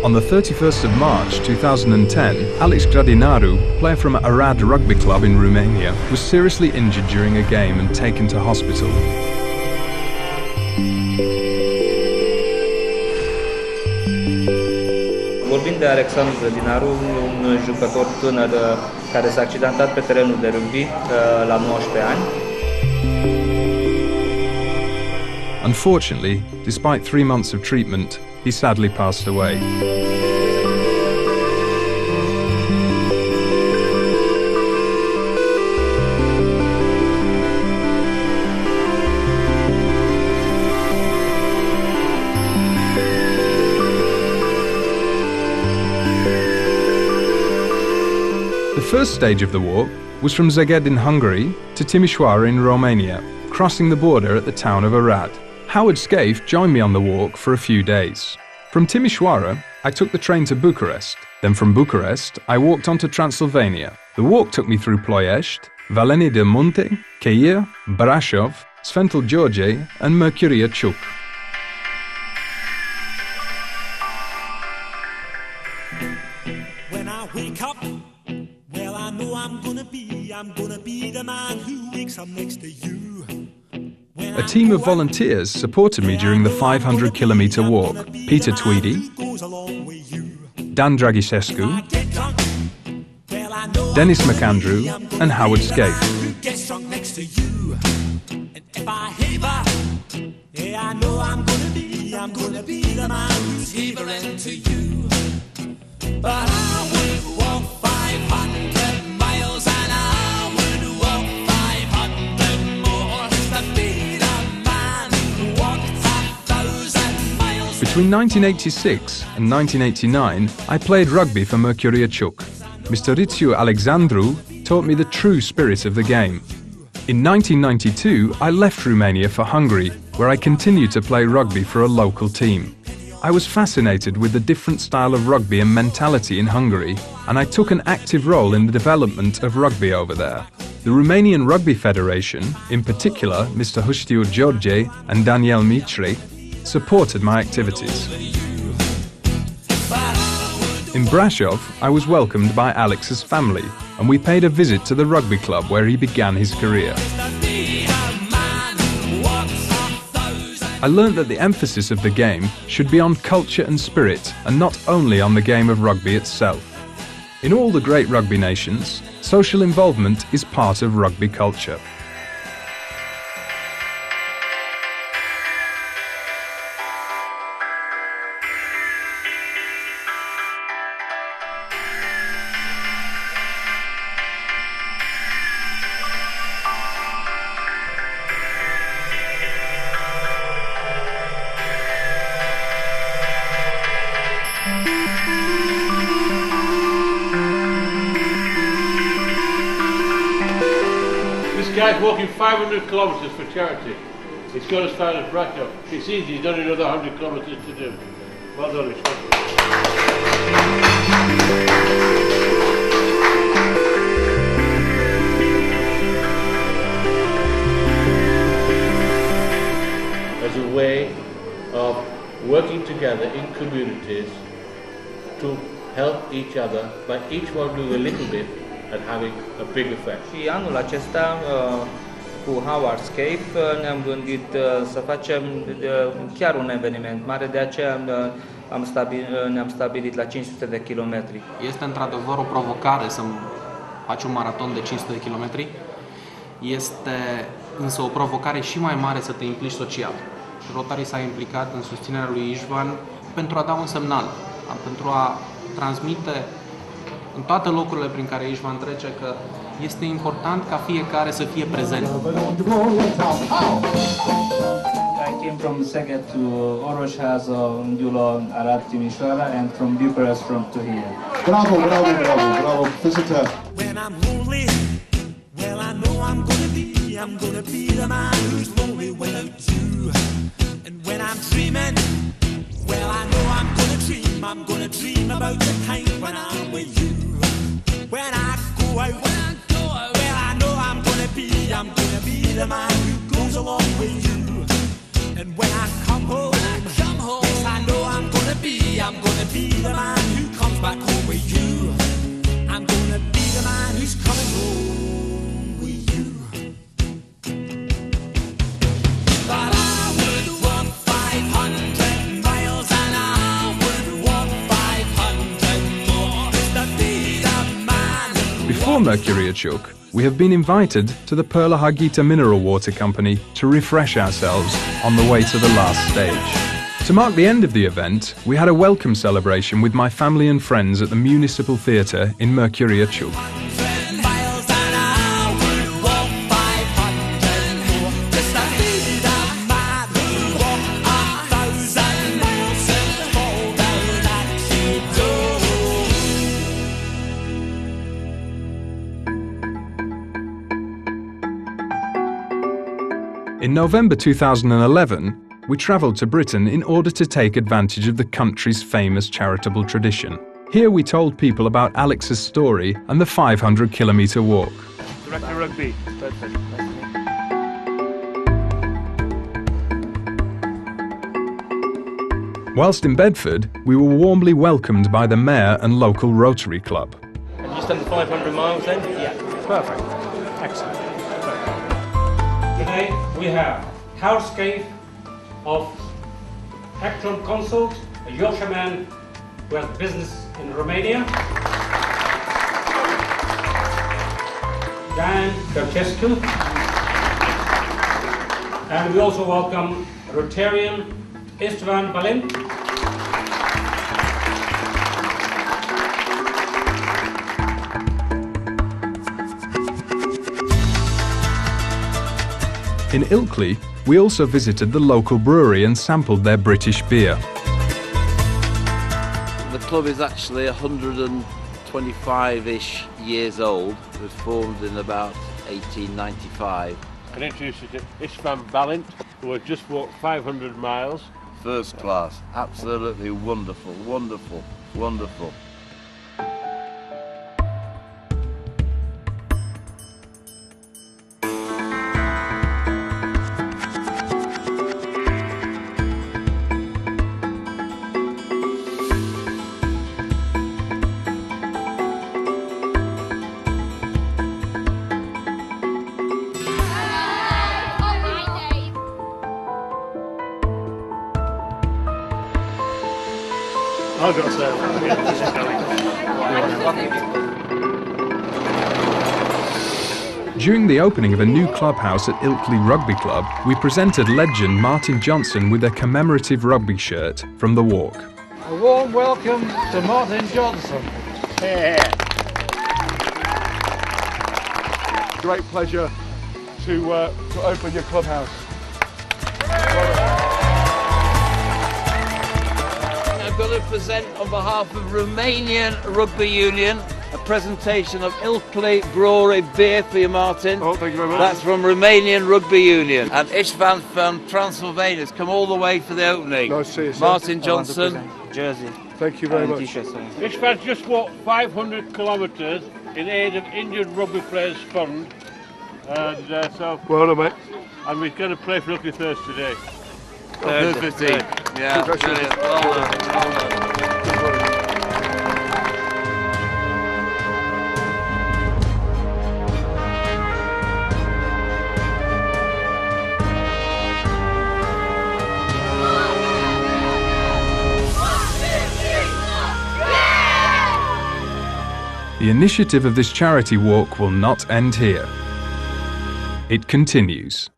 On the 31st of March 2010, Gradinariu, player from Arad rugby club in Romania, was seriously injured during a game and taken to hospital. Vorbim de Alexandru Gradinariu, un jucător tânăr care s-a accidentat pe terenul de rugby la 19 ani. Unfortunately, despite 3 months of treatment, he sadly passed away. The first stage of the walk was from Szeged in Hungary to Timișoara in Romania, crossing the border at the town of Arad. Howard Scaife joined me on the walk for a few days. From Timișoara, I took the train to Bucharest. Then from Bucharest, I walked on to Transylvania. The walk took me through Ploiești, Valeni de Munte, Cheia, Brașov, Sfântul George and Mărcuria Ciuc. When I wake up, well, I know I'm gonna be the man who wakes up next to you. A team of volunteers supported me during the 500-kilometre walk. Peter Tweedie, Dan Draghicescu, Dennis McAndrew and Howard Scaife. But I would walk 500 miles and I would walk 500 more to be the man who walked 1,000 miles. Between 1986 and 1989, I played rugby for Mărcuria Ciuc. Mr. Riciu Alexandru taught me the true spirit of the game. In 1992, I left Romania for Hungary, where I continued to play rugby for a local team. I was fascinated with the different style of rugby and mentality in Hungary, and I took an active role in the development of rugby over there. The Romanian Rugby Federation, in particular Mr. Hustiu George and Daniel Mitre, supported my activities. In Brașov, I was welcomed by Alex's family, and we paid a visit to the rugby club where he began his career. I learned that the emphasis of the game should be on culture and spirit, and not only on the game of rugby itself. In all the great rugby nations, social involvement is part of rugby culture. This guy's walking 500 kilometres for charity. He's got as far as Brașov. It's easy, he's only another 100 kilometres to do. Well done, as a way of working together in communities to help each other, by each one doing a little bit and having a big effect. Și anul acesta, cu Howard Scaife, ne-am gândit să facem chiar un eveniment mare, de aceea ne-am stabilit la 500 de kilometri. Este într-adevăr o provocare să faci un maraton de 500 de kilometri. Este însă o provocare și mai mare să te implici social. Și Rotary s-a implicat în susținerea lui Istvan pentru a da un semnal, pentru a transmite în toate locurile prin care Istvan trece că este important ca fiecare să fie prezent. I came from Szeged to Orosház, Gyula, Arad, Timișoara, and from Bucharest to here. Bravo, bravo, bravo, bravo. Felicitări. When I'm lonely, well, I know I'm gonna be the man who's lonely without you. And when I'm dreaming, well, I know I'm gonna dream about the time when I'm with you. When I go out, well, I know I'm gonna be the man who goes along with you. And when I come home, yes, I know I'm gonna be the man Before Mercuriachuk, we have been invited to the Perla Harghita Mineral Water Company to refresh ourselves on the way to the last stage. To mark the end of the event, we had a welcome celebration with my family and friends at the Municipal Theatre in Mercuriachuk. In November 2011, we travelled to Britain in order to take advantage of the country's famous charitable tradition. Here we told people about Alex's story and the 500-kilometre walk. Director Rugby. Perfect. Whilst in Bedford, we were warmly welcomed by the Mayor and local Rotary Club. Have you just done the 500 miles then? Yeah. Perfect. Excellent. Today we have housecape of Hector Consult, a Yorkshireman who has business in Romania. Dan Draghicescu. And we also welcome Rotarian Istvan Balint. In Ilkley, we also visited the local brewery and sampled their British beer. The club is actually 125-ish years old. It was formed in about 1895. I can introduce you to Istvan Balint, who has just walked 500 miles. First class, absolutely wonderful, wonderful, wonderful. I've got to say, During the opening of a new clubhouse at Ilkley Rugby Club, we presented legend Martin Johnson with a commemorative rugby shirt from the walk. A warm welcome to Martin Johnson. Great pleasure to open your clubhouse. I'm going to present on behalf of Romanian Rugby Union a presentation of Ilkley Brewery beer for you, Martin. Oh, thank you very much. That's from Romanian Rugby Union. And Istvan from Transylvania has come all the way for the opening. Nice to see you, sir. Martin Johnson. Jersey. Thank you very much. Istvan's just walked 500 kilometres in aid of Injured Rugby Players Fund. And Well done, mate. and we're going to play for Ilkley Thursday today. Thursday. Yeah, brilliant. Well done. Well done. The initiative of this charity walk will not end here. It continues.